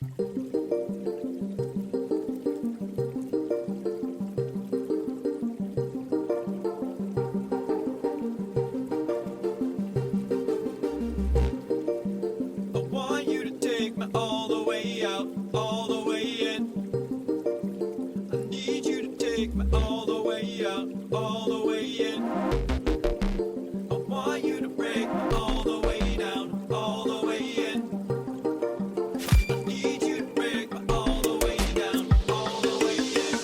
I want you to take me all the way out, all the way in. I need you to take me all the way out, all the way in. I want you to break me all the way down, all the way in. I need you to break me all the way down, all the way in.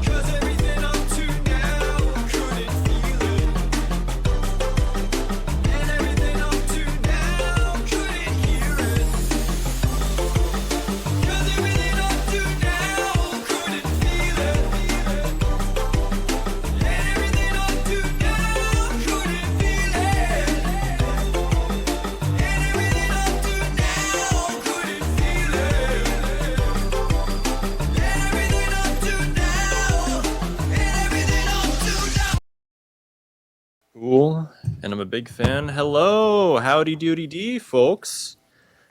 Cause everything up to now couldn't feel it. And everything up to now couldn't hear it. Cause everything up to now couldn't feel it. And everything up to now couldn't feel it. And everything up to now couldn't feel it. And everything up to now, and everything up to now. Cool, and I'm a big fan. Hello, howdy doody dee, folks.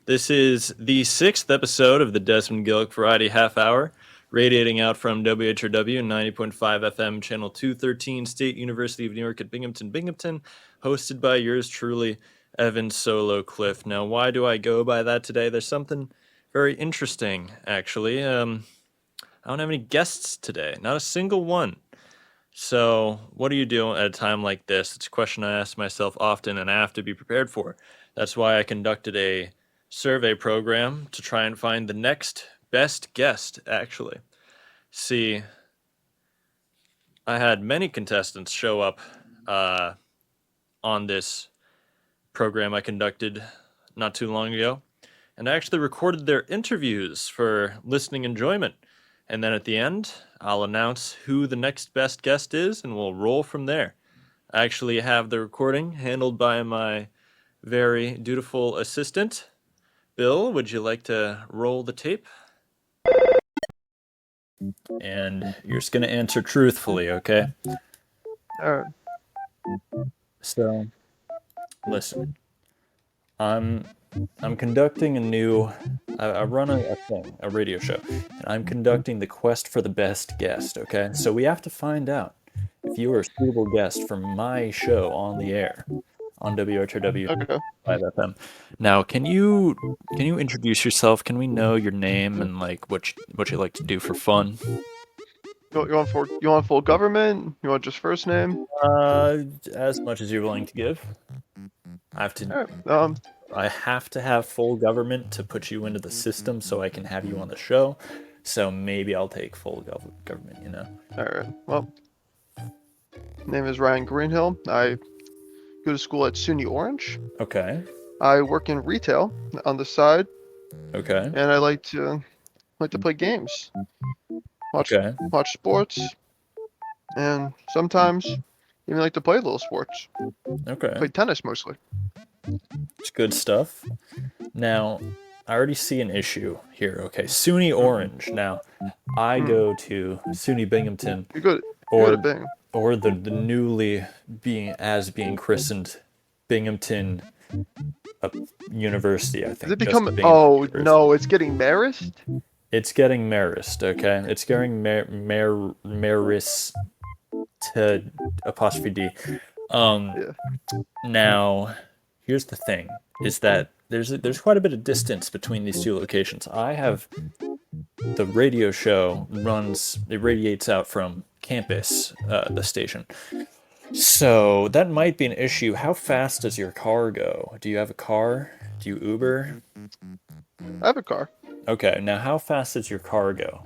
This is the 6th episode of the Desmond Gillick Variety Half Hour, radiating out from WHRW 90.5 FM, Channel 213, State University of New York at Binghamton, hosted by yours truly, Evan Solo Cliff. Now, why do I go by that today? There's something very interesting, actually. I don't have any guests today, not a single one. So, what do you do at a time like this? It's a question I ask myself often and I have to be prepared for. That's why I conducted a survey program to try and find the next best guest, actually. See, I had many contestants show up on this program I conducted not too long ago, and I actually recorded their interviews for listening enjoyment. And then at the end, I'll announce who the next best guest is, and we'll roll from there. I actually have the recording handled by my very dutiful assistant. Bill, would you like to roll the tape? And you're just going to answer truthfully, okay? All right. So, listen. I'm conducting a new. I run a thing, a radio show, and I'm conducting the quest for the best guest. Okay, so we have to find out if you are a suitable guest for my show on the air on WHRW Okay. 5 FM. Now, can you introduce yourself? Can we know your name and like what you like to do for fun? You want full government? You want just first name? As much as you're willing to give. I have to. All right. I have to have full government to put you into the system so I can have you on the show. So maybe I'll take full government, you know. All right. Well, name is Ryan Greenhill. I go to school at SUNY Orange. Okay. I work in retail on the side, Okay. and I like to play games, watch sports, and sometimes even like to play little sports. Okay. Play tennis mostly. It's good stuff. Now, I already see an issue here. Okay. SUNY Orange. Now, I go to SUNY Binghamton. You go to Bing. Or the newly being christened Binghamton University, I think. Does it become? Oh no, it's getting Marist. It's getting Marist, okay? It's getting Marist to apostrophe D. Yeah. Now, here's the thing: is that there's quite a bit of distance between these two locations. I have the radio show radiates out from campus, the station. So that might be an issue. How fast does your car go? Do you have a car? Do you Uber? I have a car. Okay, now how fast does your car go?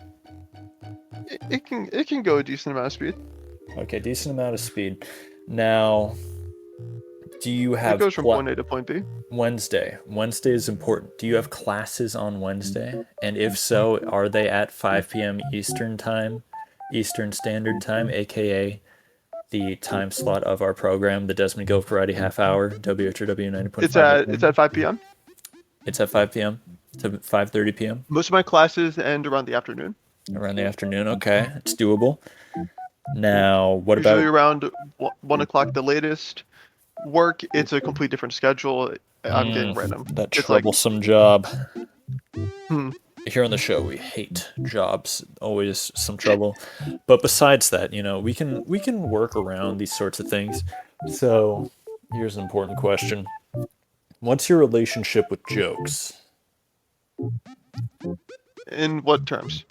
It can go a decent amount of speed. Okay, decent amount of speed. Now, do you have... It goes from point A to point B. Wednesday. Wednesday is important. Do you have classes on Wednesday? And if so, are they at 5 p.m. Eastern Standard Time, aka the time slot of our program, the Desmond Gillick Variety Half Hour, WHRW 90.5. It's at 5 p.m. It's at 5 p.m. to 5:30 p.m. Most of my classes end around the afternoon. Around the afternoon. Okay, it's doable. Now, what Usually about? around 1 o'clock the latest. Work, it's a complete different schedule. I'm getting random. That It's like, troublesome job? hmm, Here on the show, we hate jobs. Always some trouble. But besides that, we can work around these sorts of things. So, here's an important question. What's your relationship with jokes? in what terms?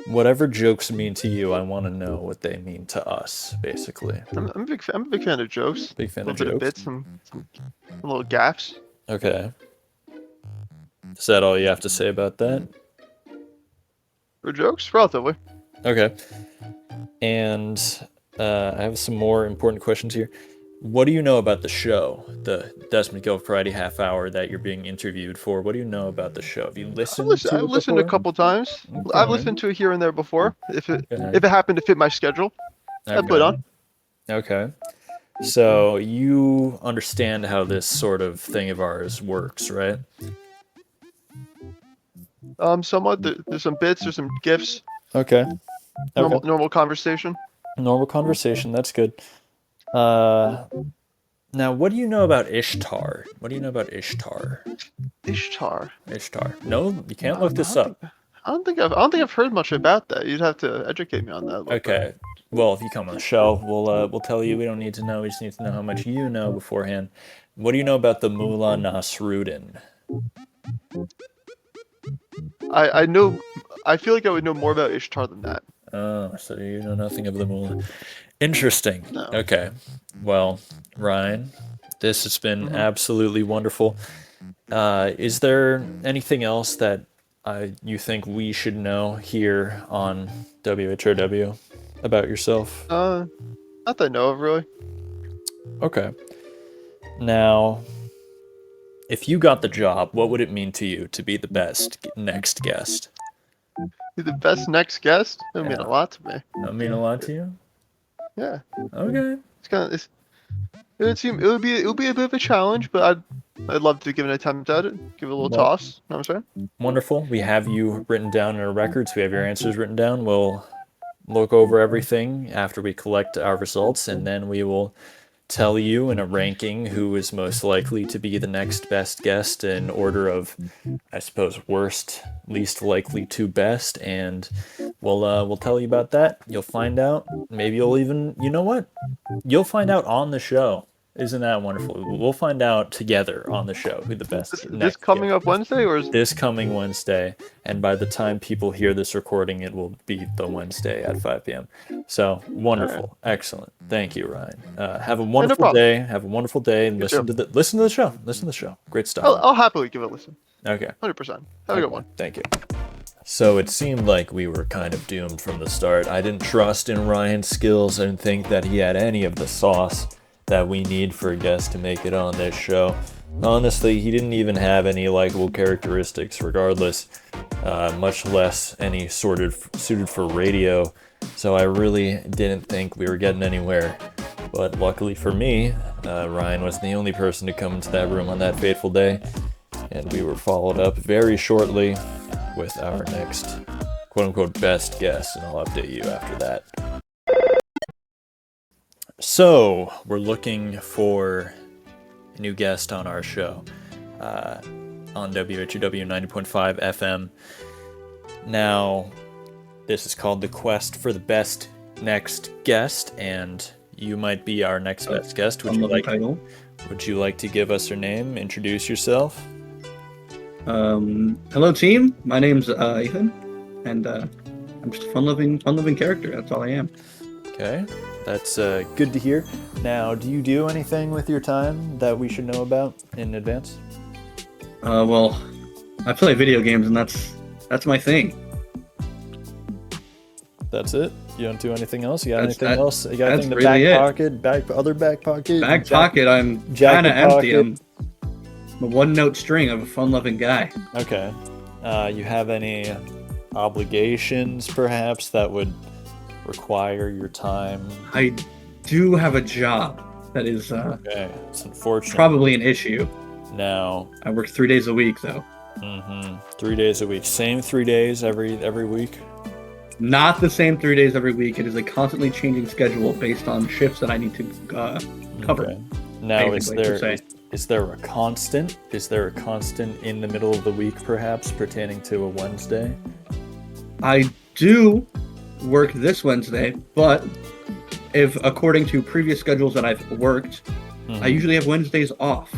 Whatever jokes mean to you, I want to know what they mean to us, basically. I'm a big fan of jokes. Big fan A of little bit of jokes? bits, some little gaffs. Okay. Is that all you have to say about that? For jokes, relatively. Okay. And I have some more important questions here. What do you know about the show, the Desmond Gillick Variety Half Hour that you're being interviewed for? What do you know about the show? Have you listened to I've it listened a before? couple times. I've Okay. listened to it here and there before. If it Okay. happened to fit my schedule, I put it Okay. on. Okay. So you understand how this sort of thing of ours works, right? Somewhat. There's some bits. There's some gifs. Okay. Okay. Normal conversation. Normal conversation. That's good. Now, what do you know about Ishtar? What do you know about Ishtar? Ishtar. Ishtar. No, you can't look this up. I don't think I've heard much about that. You'd have to educate me on that a little bit. Okay. Well, if you come on the show, we'll tell you. We don't need to know. We just need to know how much you know beforehand. What do you know about the Mullah Nasruddin? I know. I feel like I would know more about Ishtar than that. Oh, so you know nothing of the Mullah. Interesting. No. Okay. Well, Ryan, this has been Mhm. absolutely wonderful. Is there anything else that you think we should know here on WHRW about yourself? Not that I know of, really. Okay. Now, if you got the job, what would it mean to you to be the best next guest? You're the best next guest. That would mean Yeah. a lot to me. That mean a lot to you? Yeah. Okay. It's kind of. It would be a bit of a challenge, but I'd love to give an attempt at it. Give it a little Well- toss. Know what I'm saying? Wonderful. We have you written down in our records. We have your answers written down. We'll look over everything after we collect our results, and then we will tell you in a ranking who is most likely to be the next best guest in order of, I suppose, worst, least likely to best, and we'll tell you about that. You'll find out. Maybe you'll even, you know what? You'll find out on the show. Isn't that wonderful? We'll find out together on the show who the best This next coming guest up Wednesday, or is this coming Wednesday, and by the time people hear this recording, it will be the Wednesday at 5 p.m. So wonderful, excellent. Thank you, Ryan. Have a wonderful problem. day. Have a wonderful day, and listen too. to the show. Listen to the show. Great stuff. I'll happily give it a listen. Okay. 100%. Have a good one. Thank you. So it seemed like we were kind of doomed from the start. I didn't trust in Ryan's skills. I didn't think that he had any of the sauce that we need for a guest to make it on this show. Honestly, he didn't even have any likable characteristics regardless, much less any suited for radio. So I really didn't think we were getting anywhere. But luckily for me, Ryan was the only person to come into that room on that fateful day. And we were followed up very shortly with our next quote-unquote best guest, and I'll update you after that. So, we're looking for a new guest on our show on WHW 90.5 FM. Now, this is called The Quest for the Best Next Guest, and you might be our next best guest. Would you like to give us your name, introduce yourself? Hello, team. My name's Ethan, and I'm just a fun-loving character. That's all I am. Okay, that's good to hear. Now, do you do anything with your time that we should know about in advance? Well, I play video games, and that's my thing. That's it? You don't do anything else? You got That's- anything that- else? You got that's anything in the really back it. pocket? Back pocket? Back pocket, I'm jacket kind of empty. pocket. I'm a one-note string of a fun-loving guy. Okay. You have any obligations, perhaps, that would require your time? I do have a job that is Okay, it's unfortunate. probably an issue. Now, I work 3 days a week, though. 3 days a week. Same 3 days every week? not the same 3 days every week. It is a constantly changing schedule based on shifts that I need to cover. Okay. Now, basically, per se. is there a constant? Is there a constant in the middle of the week, perhaps, pertaining to a Wednesday? I do work this Wednesday, but if according to previous schedules that I've worked, I usually have Wednesdays off.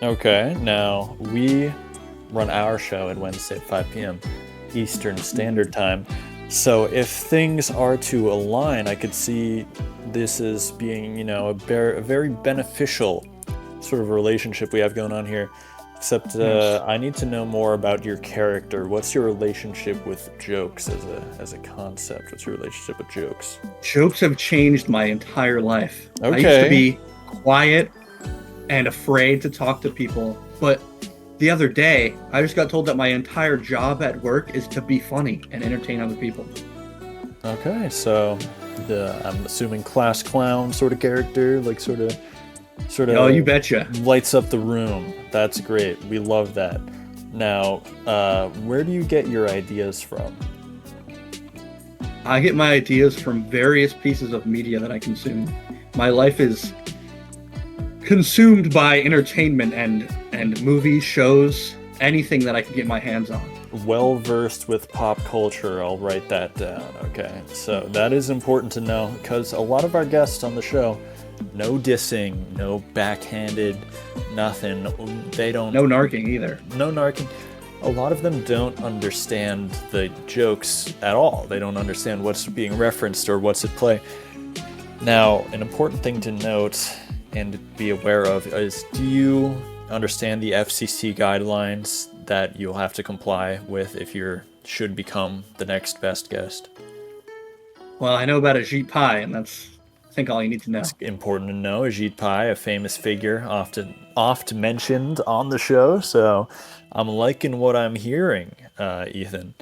Okay. Now, we run our show at Wednesday at 5 p.m. Eastern Standard Time. So if things are to align, I could see this as being, a very beneficial sort of relationship we have going on here. Except I need to know more about your character. What's your relationship with jokes as a concept? What's your relationship with jokes? Jokes have changed my entire life. Okay. I used to be quiet and afraid to talk to people, but the other day, I just got told that my entire job at work is to be funny and entertain other people. Okay, so I'm assuming class clown sort of character, like sort of. Oh, you betcha. Lights up the room. That's great. We love that. Now, where do you get your ideas from? I get my ideas from various pieces of media that I consume. My life is consumed by entertainment and movies, shows, anything that I can get my hands on. Well versed with pop culture. I'll write that down. Okay, so that is important to know because a lot of our guests on the show, no dissing, no backhanded, nothing. They don't. No narking either. No narking. A lot of them don't understand the jokes at all. They don't understand what's being referenced or what's at play. Now, an important thing to note and be aware of is, do you understand the FCC guidelines that you'll have to comply with if you should become the next best guest? Well, I know about Ajit Pai, and that's, I think, all you need to know. It's important to know. Ajit Pai, a famous figure, oft mentioned on the show, so I'm liking what I'm hearing, Ethan.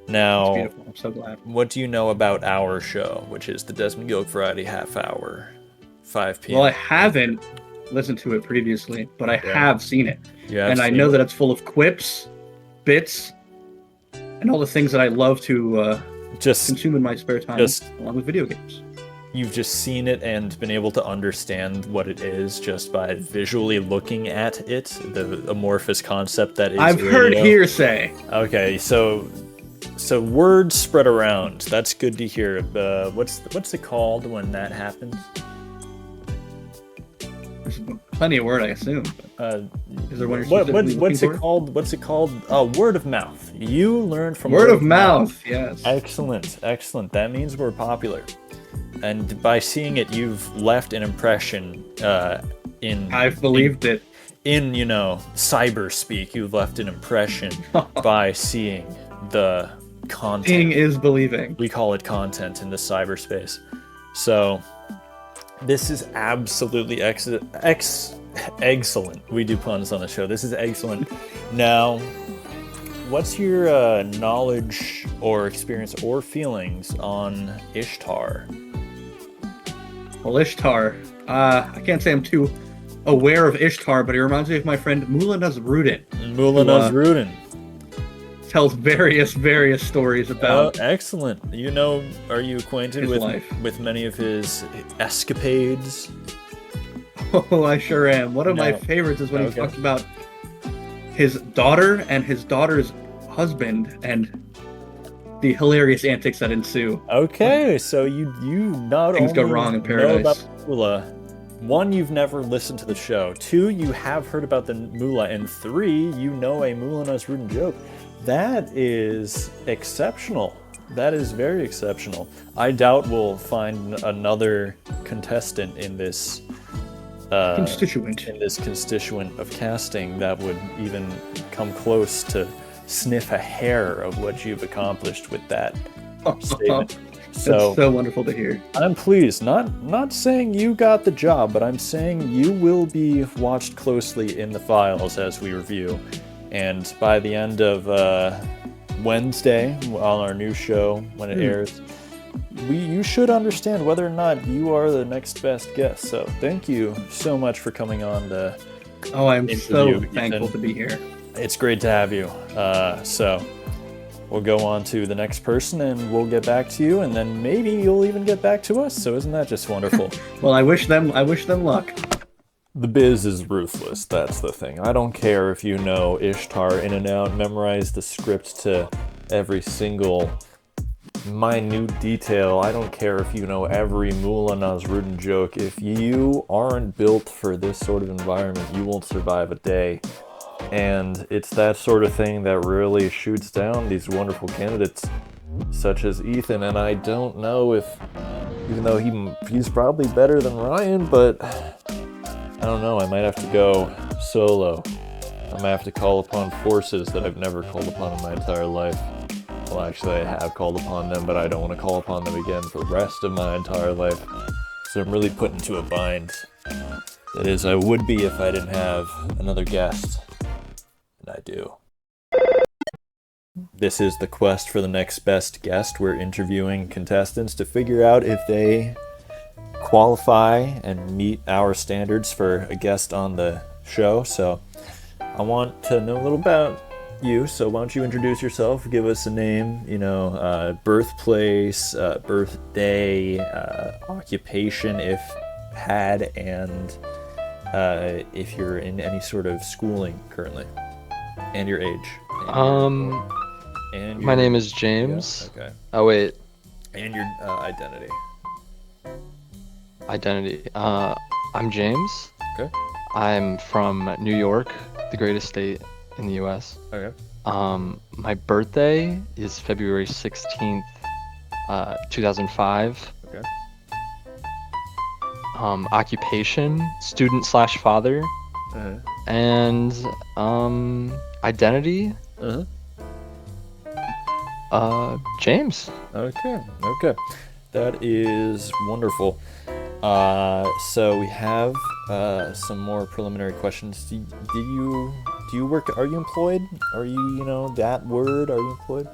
Now, That's beautiful. I'm so glad. What do you know about our show, which is the Desmond Gillick Variety Half Hour, 5 p.m.? Well, I haven't listened to it previously, but I have seen it. And I know that it's full of quips, bits, and all the things that I love to consume in my spare time, along with video games. You've just seen it and been able to understand what it is just by visually looking at it, the amorphous concept that is I've heard hearsay. Okay, so word spread around. That's good to hear. What's it called when that happens? There's plenty of word, I assume. Is there one you're specifically what's looking it for? called? What's it called? Word of mouth. You learn from word of mouth. Yes. Excellent. That means we're popular. And by seeing it, you've left an impression I've believed it. In, cyber speak, you've left an impression by seeing the content. Seeing is believing. We call it content in the cyberspace. So this is absolutely excellent. We do puns on the show. This is excellent. Now, what's your knowledge or experience or feelings on Ishtar? Well, Ishtar, I can't say I'm too aware of Ishtar, but it reminds me of my friend Mullah Nasruddin. Mullah Nasruddin tells various stories about. Excellent. Are you acquainted with many of his escapades? Oh, I sure am. One of my favorites is when he talks about his daughter and his daughter's husband and the hilarious antics that ensue. Okay, so you not things only go wrong in know paradise. About Mullah, one, you've never listened to the show. Two, you have heard about the Mullah, and three, you know a Mullah Nasruddin joke. That is exceptional. That is very exceptional. I doubt we'll find another contestant in this constituent of casting that would even come close to sniff a hair of what you've accomplished with that statement. That's so wonderful to hear. I'm pleased. Not saying you got the job, but I'm saying you will be watched closely in the files as we review. And by the end of Wednesday, on our new show, when it airs, you should understand whether or not you are the next best guest. So thank you so much for coming on to I'm so thankful to be here. It's great to have you. So we'll go on to the next person, and we'll get back to you, and then maybe you'll even get back to us. So isn't that just wonderful? Well, I wish them luck. The biz is ruthless, that's the thing. I don't care if you know Ishtar in and out, memorize the script to every single minute detail. I don't care if you know every Mullah Nasruddin joke. If you aren't built for this sort of environment, you won't survive a day. And it's that sort of thing that really shoots down these wonderful candidates, such as Ethan. And I don't know if, even though he's probably better than Ryan, but I don't know, I might have to go solo. I might have to call upon forces that I've never called upon in my entire life. Well, actually, I have called upon them, but I don't want to call upon them again for the rest of my entire life. So I'm really put into a bind. That is, I would be if I didn't have another guest. And I do. This is the quest for the next best guest. We're interviewing contestants to figure out if they qualify and meet our standards for a guest on the show. So I want to know a little about you. So why don't you introduce yourself, give us a name, birthplace, birthday, occupation if had, and if you're in any sort of schooling currently, and your age. And my name is James. Yeah, okay. Oh wait. And your identity. I'm James. Okay. I'm from New York, the greatest state in the U.S. Okay. My birthday is February 16th, 2005. Okay. Occupation, student/father. Uh-huh. And identity, James. Okay. That is wonderful. So we have some more preliminary questions. Do you work? Are you employed? Are you, that word? Are you employed?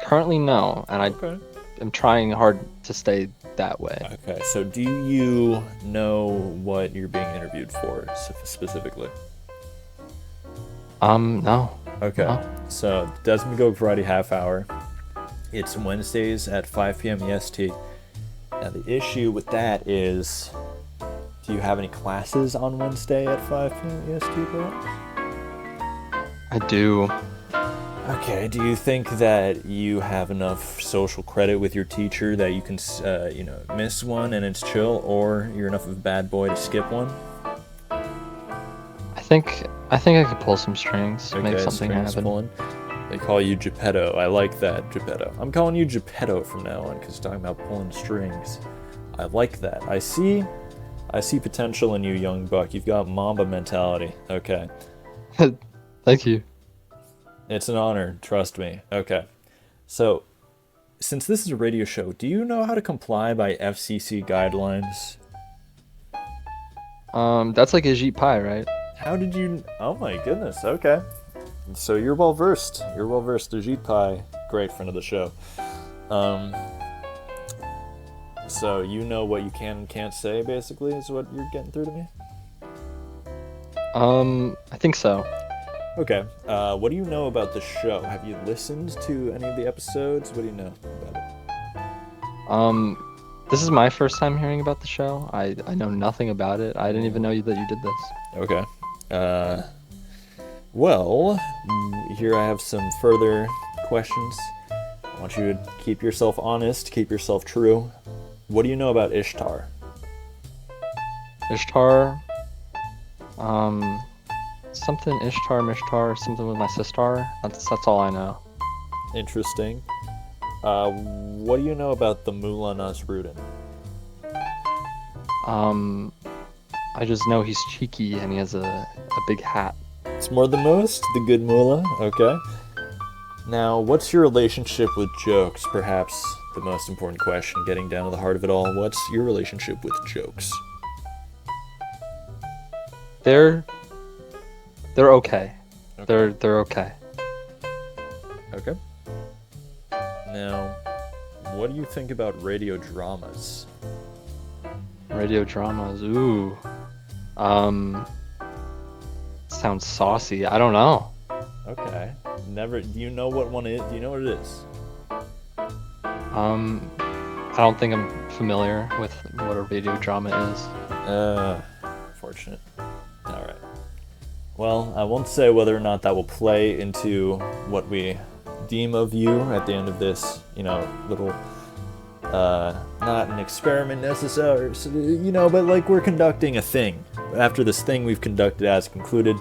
Currently no, and Okay. I'm trying hard to stay that way. Okay. So do you know what you're being interviewed for specifically? No. Okay. No. So Desmond Gillick Variety Half Hour. It's Wednesdays at 5 p.m. EST. Now the issue with that is, do you have any classes on Wednesday at 5 p.m. EST, perhaps? I do. Okay. Do you think that you have enough social credit with your teacher that you can, miss one and it's chill, or you're enough of a bad boy to skip one? I think I could pull some strings, make something strings happen. pulling. They call you Geppetto. I like that, Geppetto. I'm calling you Geppetto from now on because talking about pulling strings. I like that. I see potential in you, young buck. You've got Mamba mentality. Okay. Thank you. It's an honor, trust me. Okay. So, since this is a radio show, do you know how to comply by FCC guidelines? That's like Ajit Pai, right? How did you... Oh my goodness, okay. So you're well versed. You're well versed. Ajit Pai, great friend of the show. So you know what you can and can't say, basically, is what you're getting through to me? I think so. Okay. What do you know about the show? Have you listened to any of the episodes? What do you know about it? This is my first time hearing about the show. I know nothing about it. I didn't even know that you did this. Okay. Well, here I have some further questions. I want you to keep yourself honest, keep yourself true. What do you know about Ishtar? Ishtar, something Mishtar, something with my sister. That's all I know. Interesting. What do you know about the Mullah Nasruddin? I just know he's cheeky and he has a big hat. It's more than most, the good Mullah. Okay. Now, what's your relationship with jokes? Perhaps the most important question, getting down to the heart of it all. What's your relationship with jokes? They're okay. Okay. They're okay. Okay. Now, what do you think about radio dramas? Radio dramas, ooh. Sounds saucy. I don't know. Okay. Never. Do you know what one is? Do you know what it is? I don't think I'm familiar with what a radio drama is. Fortunate. All right. Well, I won't say whether or not that will play into what we deem of you at the end of this, little, not an experiment necessarily, but like we're conducting a thing. After this thing we've conducted has concluded,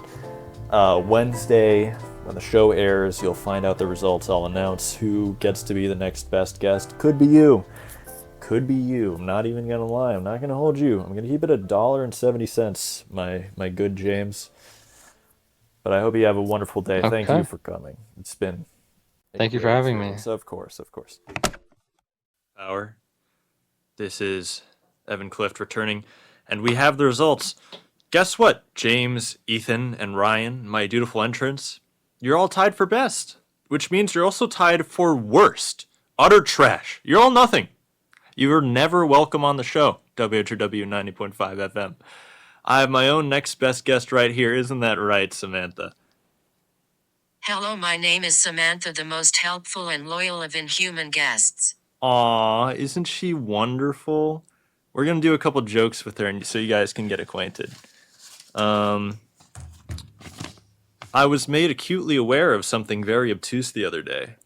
Wednesday, when the show airs, you'll find out the results. I'll announce who gets to be the next best guest. Could be you. Could be you. I'm not even gonna lie. I'm not gonna hold you. I'm gonna keep it $1.70, my good James. But I hope you have a wonderful day. Thank you for coming. It's been. Thank you for having me. Of course. Power. This is Evan Clift returning, and we have the results. Guess what, James, Ethan, and Ryan, my dutiful entrants? You're all tied for best, which means you're also tied for worst. Utter trash. You're all nothing. You were never welcome on the show, WHRW 90.5 FM. I have my own next best guest right here. Isn't that right, Samantha? Hello, my name is Samantha, the most helpful and loyal of inhuman guests. Aw, isn't she wonderful? We're going to do a couple jokes with her so you guys can get acquainted. I was made acutely aware of something very obtuse the other day.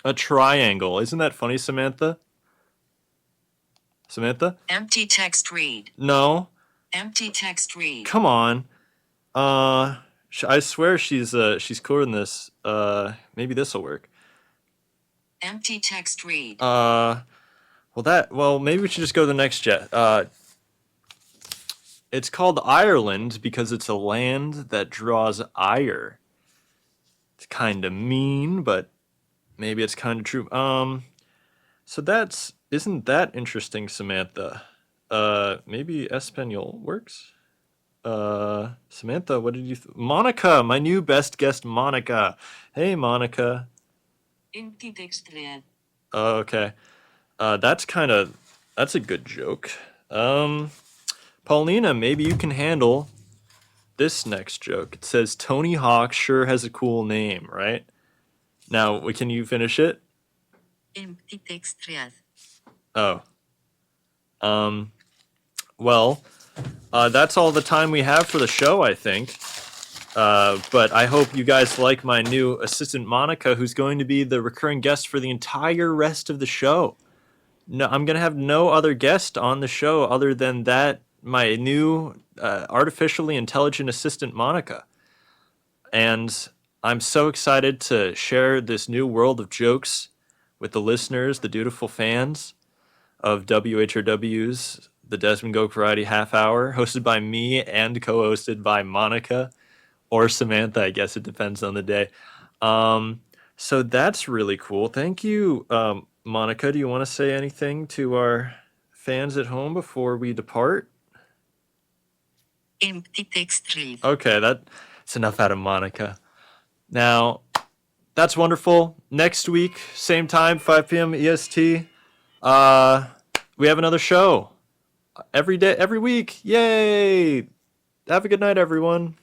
A triangle. Isn't that funny, Samantha? Samantha? Empty text read. No. Empty text read. Come on. I swear she's cooler than this. Maybe this'll work. Empty text read. Well, maybe we should just go to the next jet. It's called Ireland because it's a land that draws ire. It's kind of mean, but maybe it's kind of true. So isn't that interesting, Samantha? Maybe Espanol works? Samantha, what did you Monica, my new best guest, Monica. Hey, Monica. Empty text read. Okay. That's a good joke. Paulina, maybe you can handle this next joke. It says, Tony Hawk sure has a cool name, right? Now, can you finish it? Empty text read. Oh. Well, that's all the time we have for the show, I think. But I hope you guys like my new assistant, Monica, who's going to be the recurring guest for the entire rest of the show. No, I'm going to have no other guest on the show other than that, my new artificially intelligent assistant, Monica. And I'm so excited to share this new world of jokes with the listeners, the dutiful fans of WHRW's The Desmond Gillick Variety Half Hour, hosted by me and co-hosted by Monica or Samantha. I guess it depends on the day. So that's really cool. Thank you, Monica. Do you want to say anything to our fans at home before we depart? Empty text read. Okay, that's enough out of Monica. Now, that's wonderful. Next week, same time, 5 p.m. EST. We have another show every day, every week. Yay! Have a good night, everyone.